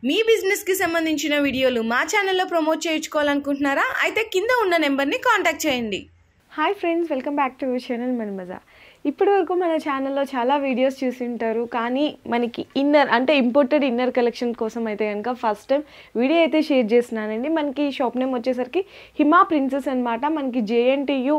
మీ business కి సంబంధించిన వీడియోలు మా ఛానల్లో ప్రమోట్ చేయించుకోవాలనుకుంటున్నారా? అయితే కింద ఉన్న నెంబర్ని కాంటాక్ట్ చేయండి. Hi friends, welcome back to your channel Manmaja. ఇప్పటి వరకు మన ఛానల్లో చాలా వీడియోస్ చూసింటారు, కానీ మనకి ఇంపోర్టెడ్ ఇన్నర్ కలెక్షన్ కోసం అయితే కనుక ఫస్ట్ టైం వీడియో అయితే షేర్ చేస్తున్నానండి. మనకి షాప్ నేమ్ వచ్చేసరికి హిమా ప్రిన్సెస్ అనమాట. మనకి JNTU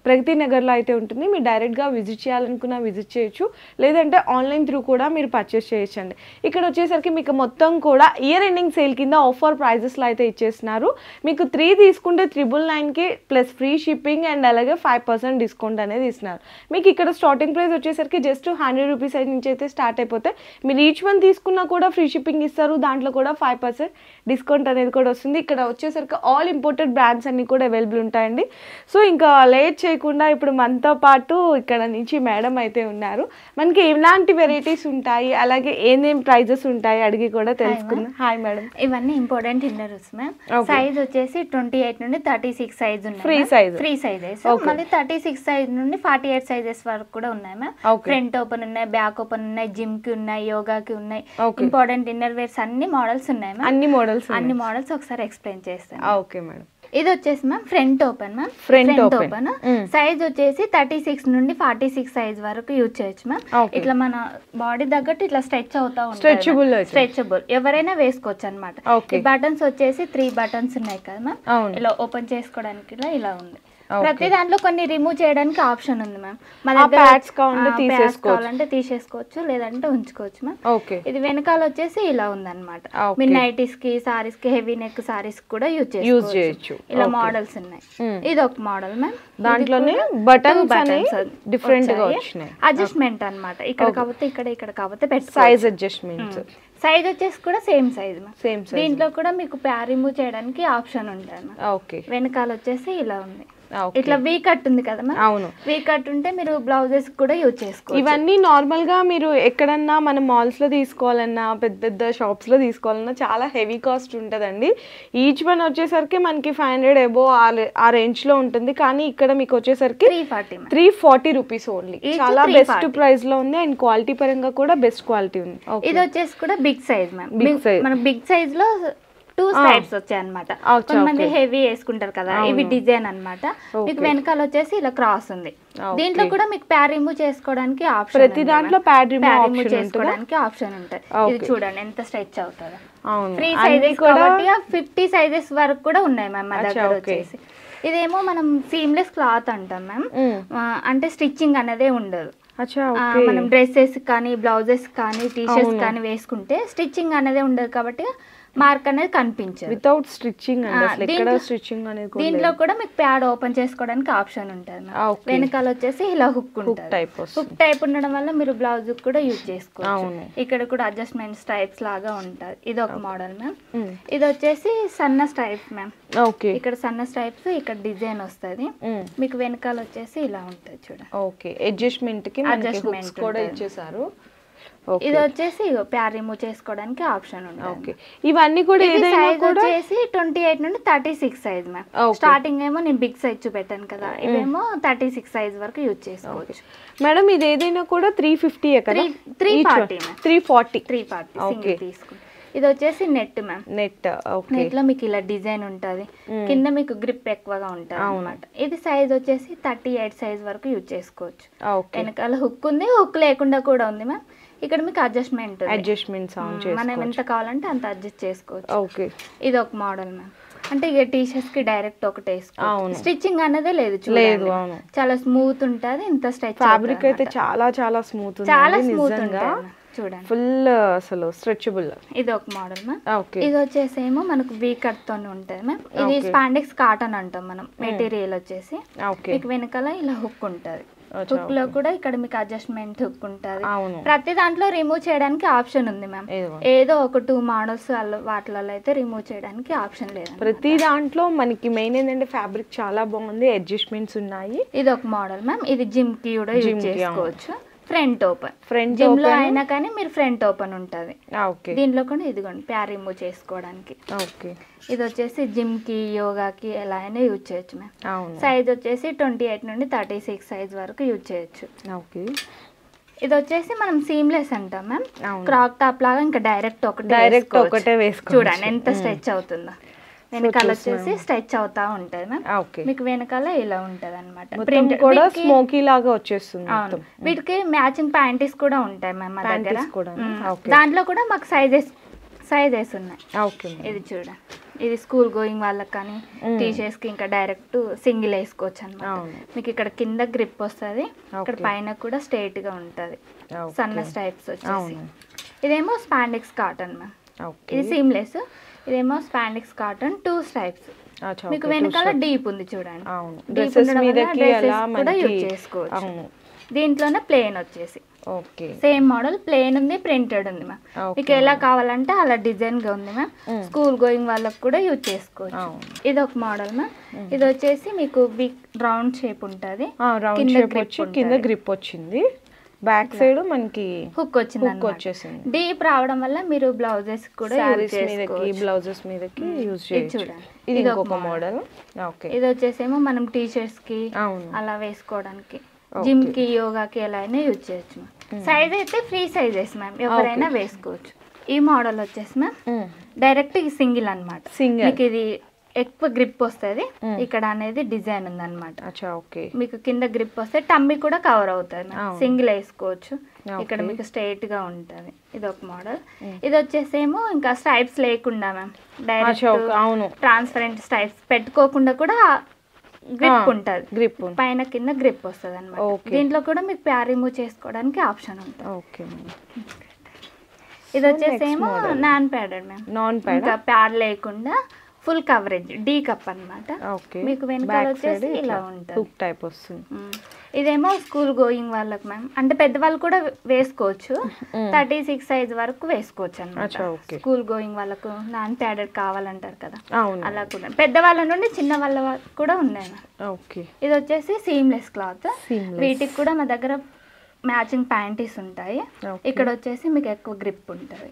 ప్రగతి నగర్లో అయితే ఉంటుంది. మీరు డైరెక్ట్గా విజిట్ చేయాలనుకున్నా విజిట్ చేయొచ్చు, లేదంటే ఆన్లైన్ త్రూ కూడా మీరు పర్చేస్ చేయొచ్చండి. ఇక్కడ వచ్చేసరికి మీకు మొత్తం కూడా ఇయర్ ఎండింగ్ సేల్ కింద ఆఫర్ ప్రైజెస్లో అయితే ఇచ్చేస్తున్నారు. మీకు 3 తీసుకుంటే 999కి ప్లస్ ఫ్రీ షిప్పింగ్ అండ్ అలాగే 5% డిస్కౌంట్ అనేది ఇస్తున్నారు. మీకు ఇక్కడ స్టార్టింగ్ ప్రైస్ వచ్చేసరికి జస్ట్ 100 రూపీస్ నుంచి అయితే స్టార్ట్ అయిపోతే మీరు ఈచ్ వన్ తీసుకున్నా కూడా ఫ్రీ షిప్పింగ్ ఇస్తారు. దాంట్లో కూడా 5% డిస్కౌంట్ అనేది కూడా వస్తుంది. ఇక్కడ వచ్చేసరికి ఆల్ ఇంపోర్టెడ్ బ్రాండ్స్ అన్ని కూడా అవైలబుల్ ఉంటాయండి. సో ఇంకా లేట్ చేయకుండా ఇప్పుడు మనతో పాటు ఇక్కడ నుంచి మేడం అయితే ఉన్నారు. మనకి ఎలాంటి వెరైటీస్ ఉంటాయి, అలాగే ఏమేం ప్రైజెస్ ఉంటాయి అడిగి కూడా తెలుసుకుందాం. Hi madam. ఇవన్నీ ఇంపార్టెంట్ ఇన్నర్స్ మ్యామ్. సైజ్ వచ్చేసి 28 నుండి 36 సైజ్ ఉన్నాయి. Free sizes. మళ్ళీ 36 సైజ్ నుండి 48 సైజెస్ వరకు కూడా ఉన్నాయి మ్యామ్. ఫ్రంట్ ఓపెన్ ఉన్నాయి, బ్యాక్ ఓపెన్ ఉన్నాయి, జిమ్ కి ఉన్నాయి, యోగాకి ఉన్నాయి. ఇంపార్టెంట్ ఇన్నర్ వేర్స్ అన్ని మోడల్స్ ఉన్నాయి మ్యామ్. అన్ని మోడల్స్ ఒకసారి ఎక్స్ప్లెయిన్ చేస్తాను. Okay madam. ఇది వచ్చేసి ma'am front open ma'am. Front open size వచ్చేసి 36 నుండి 46 సైజ్ వరకు యూజ్ చేయొచ్చు మ్యామ్. ఇట్లా మన బాడీ తగ్గట్టు ఇట్లా స్ట్రెచ్ అవుతా ఉంటుంది. స్ట్రెచబుల్ ఎవరైనా వేసుకోవచ్చు అనమాట. ఈ బటన్స్ వచ్చేసి 3 బటన్స్ ఉన్నాయి కదా మ్యామ్. ఇలా ఓపెన్ చేసుకోవడానికి ఇలా ఉంది. ప్రతి దాంట్లో కొన్ని రిమూవ్ చేయడానికి ఆప్షన్ ఉంది మ్యామ్. మన దగ్గర కావాలంటే తీసేసుకోవచ్చు, లేదంటే ఉంచుకోవచ్చు మ్యామ్. ఇది వెనకాల వచ్చేసి ఇలా ఉంది అనమాట. మీ నైటీస్ కి, సారీస్ కి, హెవీ నెక్ సారీస్ కూడా యూజ్ చేయొచ్చు. ఇలా మోడల్స్ ఉన్నాయి. ఇది ఒక మోడల్ మ్యామ్. దాంట్లోనే బటన్స్ డిఫరెంట్ గా వచ్చినాయి. అడ్జస్ట్మెంట్ అనమాట. ఇక్కడ కాకపోతే ఇక్కడ కాకపోతే సైజ్ అడ్జస్ట్మెంట్. సైజ్ వచ్చేసి కూడా సేమ్ సైజ్ మ్యామ్. దీంట్లో కూడా మీకు ప్యార్ రిమూవ్ చేయడానికి ఆప్షన్ ఉంటుంది. వెనకాల వచ్చేసి ఇలా ఉంది. ఇట్లా వీ కట్ ఉంది కదా మ్యామ్. అవును, వీ కట్ ఉంటే మీరు బ్లౌజెస్ కూడా యూజ్ చేసుకోవచ్చు. ఇవన్నీ నార్మల్ గా మీరు ఎక్కడన్నా మన మాల్స్ లో తీసుకోవాలన్నా, పెద్ద పెద్ద షాప్స్ లో తీసుకోవాలన్నా చాలా హెవీ కాస్ట్ ఉంటదండి. ఈచ్ వన్ వచ్చేసరికి మనకి 500 అబోవ్ ఆ రేంజ్ లో ఉంటుంది. కానీ ఇక్కడ మీకు వచ్చేసరికి 340 రూపీస్ ఓన్లీ. చాలా బెస్ట్ ప్రైస్ లో ఉంది అండ్ క్వాలిటీ పరంగా కూడా బెస్ట్ క్వాలిటీ ఉంది. ఇది వచ్చేసి కూడా బిగ్ సైజ్ మ్యామ్. మన బిగ్ సైజ్ లో 2 స్ట్రైప్స్ వచ్చాయి అనమాట. కొంతమంది హెవీ వేసుకుంటారు కదా, ఇవి డిజైన్ అనమాట. మీకు వెనకాల వచ్చేసి ఇలా క్రాస్ ఉంది. దీంట్లో కూడా మీకు ప్యాడ్ రిమూవ్ చేసుకోవడానికి ఆప్షన్, ప్రతి దాంట్లో ప్యాడ్ రిమూవ్ చేసుకోవడానికి ఆప్షన్ ఉంటుంది. ఇది చూడండి ఎంత స్ట్రెచ్ అవుతుందో. ఫ్రీ సైజెస్ కాబట్టి 50 సైజెస్ వరకు కూడా ఉన్నాయి మ్యామ్ మా దగ్గర వచ్చేసి. ఇదేమో మనం సీమ్లెస్ క్లాత్ అంటాం మ్యామ్. అంటే స్టిచ్చింగ్ అనేది ఉండదు. మనం డ్రెస్సెస్ కానీ, బ్లౌజెస్ కానీ, టీషర్ట్స్ కానీ వేసుకుంటే స్టిచ్చింగ్ అనేది ఉండదు కాబట్టి మార్క్ అనేది కనిపించదు. వితౌట్ స్టిచ్చింగ్ దీంట్లో కూడా మీకు ప్యాడ్ ఓపెన్ చేసుకోవడానికి ఆప్షన్ ఉంటుంది. వెనకాల వచ్చేసి ఇలా హుక్ ఉంటుంది. హుక్ టైప్ ఉండడం వల్ల మీరు బ్లౌజ్ కూడా యూజ్ చేసుకోవచ్చు. ఇక్కడ కూడా అడ్జస్ట్మెంట్ స్ట్రైప్స్ లాగా ఉంటుంది. ఇది ఒక మోడల్ మ్యామ్. ఇది వచ్చేసి సన్న స్ట్రైప్ మ్యామ్. ఇక్కడ సన్న స్ట్రైప్స్, ఇక్కడ డిజైన్ వస్తుంది. మీకు వెనకాల వచ్చేసి ఇలా ఉంటుంది చూడండి. అడ్జస్ట్మెంట్ కూడా ఇచ్చేసారు. ఇది వచ్చేసి ప్యార్ రిమూవ్ చేసుకోవడానికి ఆప్షన్ ఉంటుంది. ఇవన్నీ కూడా వచ్చేసి 28 నుండి 36 సైజ్ మ్యామ్. స్టార్టింగ్ ఏమో నేను బిగ్ సైజ్ చూపెట్టాను కదా, ఇవేమో 36 సైజ్ వరకు యూజ్ చేసుకోవచ్చు మేడం. ఇది ఏదైనా కూడా 350 కదా, 340 తీసుకుంటాం. ఇది వచ్చేసి నెట్ మ్యామ్. నెట్ లో మీకు ఇలా డిజైన్ ఉంటుంది. కింద మీకు గ్రిప్ ఎక్కువగా ఉంటుంది అనమాట. ఇది సైజ్ వచ్చేసి 38 సైజ్ వరకు యూజ్ చేసుకోవచ్చు. వెనకాల హుక్ ఉంది, హుక్ లేకుండా కూడా ఉంది మ్యామ్. ఇక్కడ మీకు అడ్జస్ట్మెంట్ మనం ఎంత కావాలంటే అంత అడ్జస్ట్ చేసుకోవచ్చు. ఇది ఒక మోడల్ మ్యామ్. అంటే ఇక టీషర్ట్స్ కి డైరెక్ట్ ఒకటి వేసుకోవచ్చు. స్టిచ్చింగ్ అనేది లేదు, చాలా స్మూత్ ఉంటుంది. ఇంత స్ట్రెచ్ ఫ్యాబ్రిక్ అయితే చాలా స్మూత్ ఉంటుంది చూడండి. ఫుల్ అసలు స్ట్రెచబుల్. ఇది ఒక మోడల్ మ్యామ్. ఇది వచ్చేసి ఏమో మనకు వీ కట్ తోనే ఉంటుంది మ్యామ్. ఇది స్పాండెక్స్ కాటన్ అంటాం మనం. మెటీరియల్ వచ్చేసి మీకు వెనకాల ఇలా హుక్ ఉంటుంది. హుక్ లో కూడా ఇక్కడ మీకు అడ్జస్ట్మెంట్ హుక్ ఉంటుంది. ప్రతి దాంట్లో రిమూవ్ చేయడానికి ఆప్షన్ ఉంది మ్యామ్. ఏదో ఒక 2 మోడల్స్ వాటిలలో అయితే రిమూవ్ చేయడానికి ఆప్షన్ లేదు. ప్రతి దాంట్లో మనకి మెయిన్ ఏంటంటే ఫ్యాబ్రిక్ చాలా బాగుంది, అడ్జస్ట్మెంట్స్ ఉన్నాయి. ఇది ఒక మోడల్ మ్యామ్. ఇది జిమ్ కి కూడా యూజ్ చేసుకోవచ్చు. ఫ్రంట్ ఓపెన్, జిమ్ లో అయినా కానీ మీరు ఫ్రంట్ ఓపెన్ ఉంటుంది. దీంట్లో కూడా ఇదిగోండి ప్యార్ రిమూవ్ చేసుకోవడానికి. ఇది వచ్చేసి జిమ్ కి, యోగాకి ఎలా అయినా యూజ్ చేయొచ్చు మ్యామ్. సైజ్ వచ్చేసి 28 నుండి 36 సైజ్ వరకు యూజ్ చేయొచ్చు. ఇది వచ్చేసి మనం సీమ్లెస్ అంటాం మ్యామ్. క్రాక్ టాప్ లాగా ఇంకా డైరెక్ట్ ఒకటే వేసుకోవచ్చు. చూడండి ఎంత స్ట్రెచ్ అవుతుందో. వెనకాల వచ్చేసి స్ట్రెచ్ అవుతా ఉంటది మ్యామ్. మీకు వెనకాల ఇలా ఉంటది అనమాట. ప్రింట్ కూడా స్మోకీ లాగా వచ్చేస్తుంది. అవును, వీటికి మ్యాచింగ్ ప్యాంటీస్ కూడా ఉంటాయి మ్యామ్ మా దగ్గర. దాంట్లో కూడా మాకు సైజెస్ ఉన్నాయి. ఇది చూడండి, ఇది స్కూల్ గోయింగ్ వాళ్ళకి కానీ టీషర్ట్స్ కి ఇంకా డైరెక్ట్ సింగిల్ వేసుకోవచ్చు అనమాట. మీకు ఇక్కడ కింద గ్రిప్ వస్తుంది, ఇక్కడ పైన కూడా స్ట్రైట్ గా ఉంటది. సన్న స్ట్రైప్స్ వచ్చేసి ఇదేమో స్పాండిక్స్ కాటన్ మ్యామ్. ఇది సీమ్లెస్. ఇదేమో స్పాండిక్స్ కాటన్ 2 స్ట్రైప్స్. మీకు వెనకాల డీప్ ఉంది చూడండి. కూడా యూజ్ చేసుకోవచ్చు. దీంట్లోనే ప్లేన్ వచ్చేసి సేమ్ మోడల్ ప్లేన్ ఉంది, ప్రింటెడ్ ఉంది మ్యామ్. మీకు ఎలా కావాలంటే అలా డిజైన్ గా ఉంది మ్యామ్. స్కూల్ గోయింగ్ వాళ్ళకి కూడా యూజ్ చేసుకోవచ్చు. ఇది ఒక మోడల్ మ్యామ్. ఇది వచ్చేసి మీకు బిగ్ రౌండ్ షేప్ ఉంటుంది, కింద గ్రిప్ వచ్చింది, బ్యాక్ సైడ్ మనకి హుక్ వచ్చింది. డీప్ రావడం వల్ల మీరు బ్లౌజెస్ కూడా బ్లౌజెస్ మీదకి యూజ్ చేయొచ్చు. ఇది ఇంకొక మోడల్. ఇది వచ్చేసేమో మనం టీషర్ట్స్ కి అలా వేసుకోవడానికి, జిమ్ కి యోగాకి ఎలా అయినా యూజ్ చేయొచ్చు. సైజ్ అయితే ఫ్రీ సైజెస్ మ్యామ్, ఎవరైనా వేసుకోవచ్చు. ఈ మోడల్ వచ్చేసి మ్యామ్ డైరెక్ట్ సింగిల్ అనమాట. మీకు ఇది ఎక్కువ గ్రిప్ వస్తుంది, ఇక్కడ అనేది డిజైన్ ఉంది అనమాట. మీకు కింద గ్రిప్ వస్తే టమ్మీ కూడా కవర్ అవుతుంది మ్యామ్. సింగిల్ వేసుకోవచ్చు. ఇక్కడ మీకు స్ట్రైట్ గా ఉంటది. ఇది ఒక మోడల్. ఇది వచ్చేసేమో ఇంకా స్ట్రైప్స్ లేకుండా మ్యామ్, డైరెక్ట్ ట్రాన్స్పరెంట్ స్ట్రైప్స్ పెట్టుకోకుండా కూడా గ్రిప్ ఉంటది. గ్రిప్ పైన కింద గ్రిప్ వస్తుంది అనమాట. దీంట్లో కూడా మీకు ప్యార్ రిమూవ్ చేసుకోవడానికి ఆప్షన్ ఉంటుంది. ఇది వచ్చేసేమో నాన్ ప్యాడెడ్ మ్యామ్. ఇంకా ప్యాడ్ లేకుండా ఫుల్ కవరేజ్ డీ కప్ అనమాట. మీకు వెనకాల వచ్చేసి ఇలా ఉంటుంది. ఇదేమో స్కూల్ గోయింగ్ వాళ్ళకి మ్యామ్, అంటే పెద్దవాళ్ళు కూడా వేసుకోవచ్చు. 36 సైజ్ వరకు వేసుకోవచ్చు అనమాట. స్కూల్ గోయింగ్ వాళ్ళకు నాన్ ప్యాడెడ్ కావాలంటారు కదా, అలా కూడా పెద్దవాళ్ళ నుండి చిన్న వాళ్ళ కూడా ఉన్నాయి మ్యామ్. ఇది వచ్చేసి సీమ్లెస్ క్లాత్. వీటికి కూడా మా దగ్గర మ్యాచింగ్ ప్యాంటీస్ ఉంటాయి. ఇక్కడ వచ్చేసి మీకు ఎక్కువ గ్రిప్ ఉంటుంది.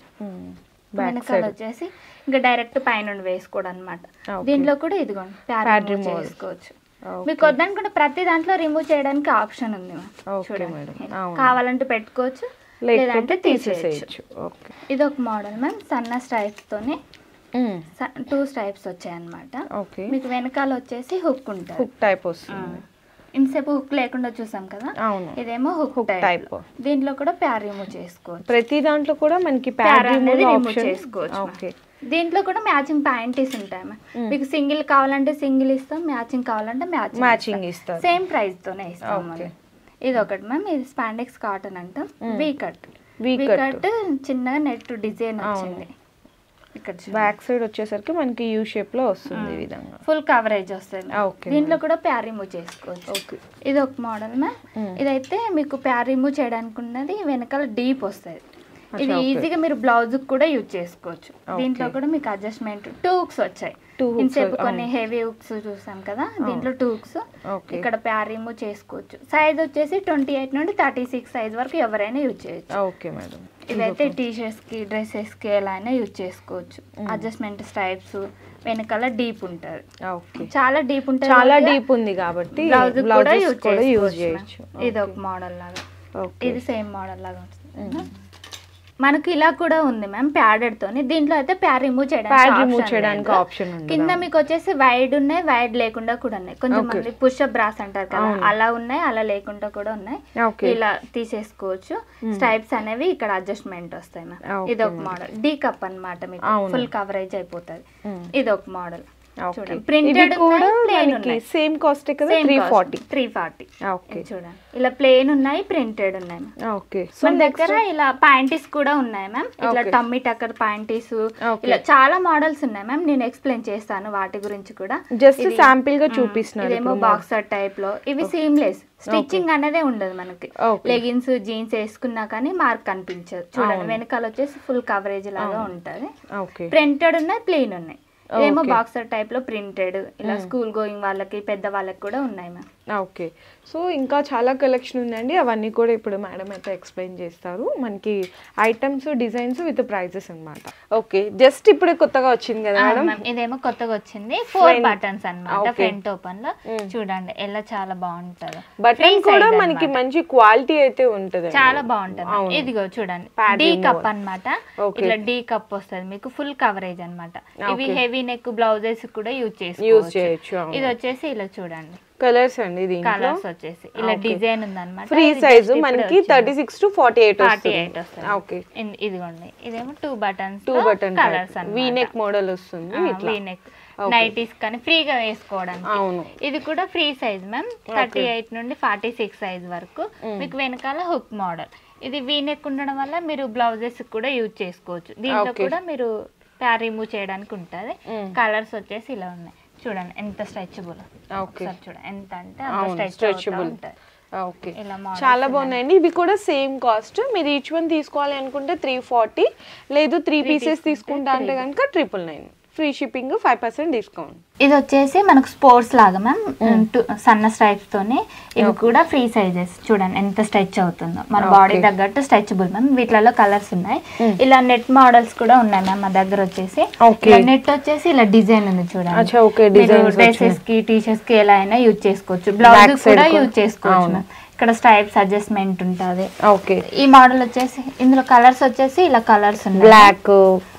వెనకాల వచ్చేసి ఇంకా డైరెక్ట్ పైన వేసుకోవడం అనమాట. దీంట్లో కూడా ఇదిగోండి ప్యాడ్ రిమూవ్ చేసుకోవచ్చు. మీకు వద్దనుకుంటే ప్రతి దాంట్లో రిమూవ్ చేయడానికి ఆప్షన్ ఉంది. కావాలంటే పెట్టుకోవచ్చు, లేదంటే తీసేయచ్చు. ఇది ఒక మోడల్ మ్యామ్. సన్న స్ట్రైప్స్ తోనే 2 స్ట్రైప్స్ వచ్చాయి అనమాట. మీకు వెనకాల వచ్చేసి హుక్ ఉంటుంది. హుక్ టైప్ వస్తుంది. ఇంతసేపు హుక్ లేకుండా చూసాం కదా, ఇదేమో హుక్ టైప్. దీంట్లో కూడా ప్యార్ రిమూవ్ చేసుకోవచ్చు. ప్రతి దాంట్లో కూడా మనకి ప్యార్ రిమూవ్ చేసుకోవచ్చు. దీంట్లో కూడా మ్యాచింగ్ ప్యాంటీస్ ఉంటాయి. మీకు సింగిల్ కావాలంటే సింగిల్ ఇస్తాం, మ్యాచింగ్ కావాలంటే మ్యాచింగ్ ఇస్తాం. సేమ్ ప్రైస్ తోనే ఇస్తాం. ఇది ఒకటి మ్యామ్. ఇది స్పాండెక్స్ కాటన్ అంటాం. వీ కట్ చిన్నగా నెట్ డిజైన్ వచ్చింది. ఇక్కడ బ్యాక్ సైడ్ వచ్చేసరికి మనకి యూ షేప్ లో వస్తుంది. ఈ విధంగా ఫుల్ కవరేజ్ వస్తుంది. దీంట్లో కూడా ప్యార్ రిమూవ్ చేసుకోవచ్చు. ఇది ఒక మోడల్ మ్యామ్. ఇదైతే మీకు ప్యార్ రిమూవ్ చేయడానికి ఉన్నది, వెనకాల డీప్ వస్తుంది. ఇది ఈజీగా మీరు బ్లౌజ్ కూడా యూజ్ చేసుకోవచ్చు. దీంట్లో కూడా మీకు అడ్జస్ట్మెంట్ 2 హుక్స్ వచ్చాయి. ఇంతసేపు కొన్ని హెవీ హుక్స్ చూసాం కదా, దీంట్లో 2 హుక్స్. ఇక్కడ ప్యార్ రిమూవ్ చేసుకోవచ్చు. సైజ్ వచ్చేసి 28 నుండి 36 సైజ్ వరకు ఎవరైనా యూజ్ చేయొచ్చు. ఇదైతే టీషర్ట్స్ కి డ్రెస్సెస్ కి ఎలా అయినా యూజ్ చేసుకోవచ్చు. అడ్జస్ట్మెంట్ స్ట్రైప్స్, వెనకాల డీప్ ఉంటుంది. చాలా డీప్ ఉంటుంది. చాలా డీప్ ఉంది కాబట్టి బ్లౌజ్ కూడా యూజ్ చేయొచ్చు. ఇది ఒక మోడల్ లాగా, ఇది సేమ్ మోడల్ లాగా ఉంటుంది. మనకు ఇలా కూడా ఉంది మ్యామ్ ప్యాడెడ్ తోని. దీంట్లో అయితే ప్యాడ్ రిమూవ్ చేయడానికి ఆప్షన్ ఉంది. కింద మీకు వచ్చేసి వైడ్ ఉన్నాయి, వైడ్ లేకుండా కూడా ఉన్నాయి. కొంచెం మంది పుషప్ బ్రాస్ అంటారు కదా, అలా ఉన్నాయి, అలా లేకుండా కూడా ఉన్నాయి. ఇలా తీసేసుకోవచ్చు. స్ట్రైప్స్ అనేవి ఇక్కడ అడ్జస్ట్మెంట్ వస్తాయి మ్యామ్. ఇది ఒక మోడల్. డీ కప్ అన్నమాట, మీకు ఫుల్ కవరేజ్ అయిపోతుంది. ఇది ఒక మోడల్. ప్రింటెడ్ సేమ్ కాస్ట్ కదా, 340. చూడండి ఇలా ప్లేన్ ఉన్నాయి, ప్రింటెడ్ ఉన్నాయి. మన దగ్గర ఇలా ప్యాంటీస్ కూడా ఉన్నాయి మ్యామ్. ఇట్లా టమ్మీ టక్కర్ ప్యాంటీస్, ఇలా చాలా మోడల్స్ ఉన్నాయి మ్యామ్. నేను ఎక్స్ప్లెయిన్ చేస్తాను వాటి గురించి కూడా. జస్ట్ శాంపిల్ గా చూపిస్తున్నాను. ఇదేమో బాక్సర్ టైప్ లో. ఇవి సీమ్లెస్, స్టిచ్చింగ్ అనేది ఉండదు మనకి. లెగిన్స్ జీన్స్ వేసుకున్నా కానీ మార్క్ కనిపించదు. చూడండి వెనకాల వచ్చేసి ఫుల్ కవరేజ్ లాగా ఉంటది. ప్రింటెడ్ ఉన్నాయి, ప్లెయిన్ ఉన్నాయి. ఇదేమో బాక్సర్ టైప్ లో ప్రింటెడ్. ఇలా స్కూల్ గోయింగ్ వాళ్ళకి, పెద్ద వాళ్ళకి కూడా ఉన్నాయి మ్యామ్. ఓకే. సో ఇంకా చాలా కలెక్షన్ ఉందండి, అవన్నీ కూడా ఇప్పుడు మేడం అయితే ఎక్స్ప్లెయిన్ చేస్తారు. మనకి ఐటమ్స్, డిజైన్స్ విత్ ప్రైజెస్ అన్నమాట. ఓకే, జస్ట్ ఇప్పుడు కొత్తగా వచ్చింది కదా మేడం? ఇదేమో కొత్తగా వచ్చింది, 4 బటన్స్ అన్నమాట. ఫ్రంట్ ఓపెన్ లో చూడండి ఎలా చాలా బాగుంటది. బటన్ కూడా మనకి మంచి క్వాలిటీ అయితే ఉంటది, చాలా బాగుంటది. ఇదిగో చూడండి, డి కప్ అన్నమాట. ఇట్లా డి కప్ వస్తుంది మీకు, ఫుల్ కవరేజ్ అన్నమాట. ఇవి హెవీ నెక్ బ్లౌజెస్ కూడా యూజ్ చేసుకోవచ్చు. ఇది వచ్చేసి ఇలా చూడండి కలర్స్ అండి, ఇది కలర్స్ వచ్చేసి ఇలా డిజైన్ ఉంది అన్నమాట. ఫ్రీ సైజ్ మనకి 36 to 48 వస్తుంది. ఓకే, ఇదిగోండి ఇదేమో 2 బటన్స్ కలర్స్ అన్నమాట. వి నెక్ మోడల్ వస్తుంది, వి నెక్ నైటీస్ కానీ ఫ్రీగా వేసుకోవడానికి. అవును, ఇది కూడా ఫ్రీ సైజ్ మ్యామ్. 38 నుండి 46 సైజ్ వరకు. మీకు వెనకాల హుక్ మోడల్. ఇది వి నెక్ ఉండడం వల్ల మీరు బ్లౌజెస్ కూడా యూజ్ చేసుకోవచ్చు. దీంట్లో కూడా మీరు ప్యార్ రిమూవ్ చేయడానికి ఉంటుంది. కలర్స్ వచ్చేసి ఇలా ఉన్నాయి చూడండి, ఎంత స్ట్రెచబుల్. చూడండి ఎంత అంటే స్ట్రెచబుల్ ఉంటుంది. ఓకే, చాలా బాగున్నాయండి. ఇవి కూడా సేమ్ కాస్ట్. మీరు ఈచ్ వన్ తీసుకోవాలి అనుకుంటే 340, లేదు 3 పీసెస్ తీసుకుంటా అంటే కనుక 999. Free shipping, 5% discount. ఇది వచ్చేసి మనకు స్పోర్ట్స్ లాగా మ్యామ్, సన్న స్ట్రైప్స్ తోని. ఇవి కూడా ఫ్రీ సైజెస్. చూడండి ఎంత స్ట్రెచ్ అవుతుందో, మన బాడీ తగ్గట్టు స్ట్రెచబుల్ మ్యామ్. వీటిలో కలర్స్ ఉన్నాయి. ఇలా నెట్ మోడల్స్ కూడా ఉన్నాయి మ్యామ్ మా దగ్గర వచ్చేసి. నెట్ వచ్చేసి ఇలా డిజైన్ ఉంది చూడండి. డ్రెస్సెస్ కి, టీ షర్ట్స్ కి ఎలా అయినా యూజ్ చేసుకోవచ్చు. బ్లౌజ్ కూడా యూజ్ చేసుకోవచ్చు మ్యామ్. ఇక్కడ స్ట్రైప్స్ అడ్జస్ట్మెంట్ ఉంటుంది. ఓకే, ఈ మోడల్ వచ్చేసి ఇందులో కలర్స్ వచ్చేసి ఇలా కలర్స్ ఉన్నాయి, బ్లాక్,